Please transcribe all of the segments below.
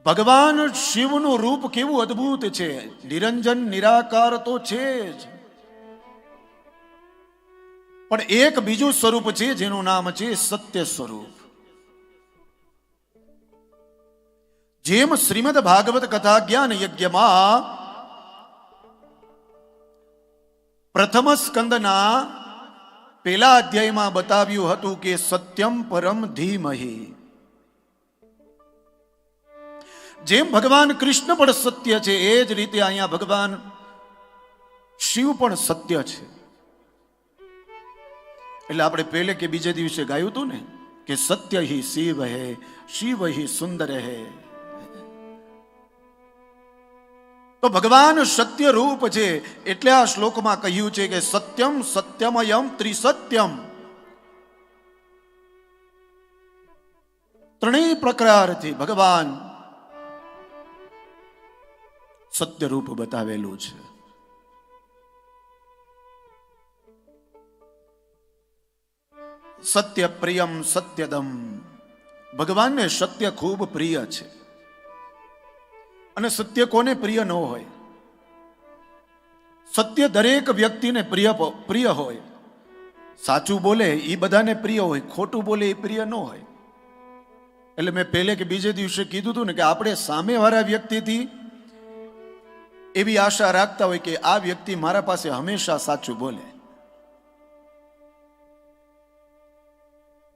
ભગવાન શિવનું રૂપ કેવું અદ્ભુત છે. નિરંજન નિરાકાર તો છે જ, પણ એક બીજું સ્વરૂપ છે જેનું નામ છે સત્ય સ્વરૂપ. જેમ શ્રીમદ ભાગવત કથા જ્ઞાન યજ્ઞમાં પ્રથમ સ્કંદના પહેલા અધ્યાયમાં બતાવ્યું હતું કે સત્યમ પરમ ધીમહિ, જેમ ભગવાન કૃષ્ણ પણ સત્ય છે એ જ રીતે અહીંયા ભગવાન શિવ પણ સત્ય છે. એટલે આપણે પહેલે કે બીજે દિવસે ગાયું હતું ને કે સત્ય હિ શિવ હે, શિવ હિ સુંદર હે. તો ભગવાન સત્ય રૂપ છે એટલે આ શ્લોકમાં કહ્યું છે કે સત્યમ સત્યમયમ ત્રિસત્યમ, ત્રણેય પ્રકારથી ભગવાન સત્ય રૂપ બતાવેલું છે. સત્ય પ્રિયમ સત્યદમ, ભગવાનને સત્ય ખૂબ પ્રિય છે. અને સત્ય કોને પ્રિય ન હોય? સત્ય દરેક વ્યક્તિને પ્રિય હોય. સાચું બોલે એ બધાને પ્રિય હોય, ખોટું બોલે એ પ્રિય ન હોય. એટલે મેં પહેલે કે બીજે દિવસે કીધું હતું ને કે આપણે સામેવાળા વ્યક્તિથી એવી આશા રાખતા હોય કે આ વ્યક્તિ મારા પાસે હંમેશા સાચું બોલે,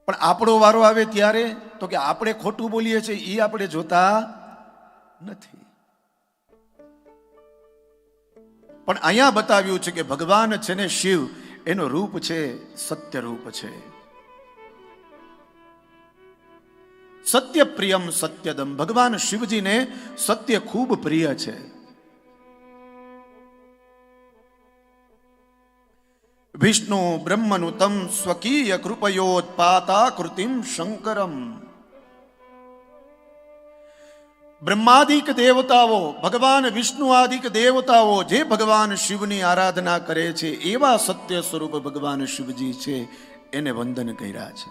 પણ આપણો વારો આવે ત્યારે તો કે આપણે ખોટું બોલીએ છીએ એ આપણે જોતા નથી. પણ અહીંયા બતાવ્યું છે કે ભગવાન છે ને શિવ, એનો રૂપ છે સત્ય રૂપ છે. સત્ય પ્રિયમ સત્યદમ, ભગવાન શિવજીને સત્ય ખૂબ પ્રિય છે. વિષ્ણુ બ્રહ્મનુતમ સ્વકીય કૃપયોત્પાતા કૃતિમ શંકરમ, બ્રહ્માદિક દેવતાઓ, ભગવાન વિષ્ણુ આદિક દેવતાઓ જે ભગવાન શિવની આરાધના કરે છે એવા સત્ય સ્વરૂપ ભગવાન શિવજી છે, એને વંદન કર્યા છે.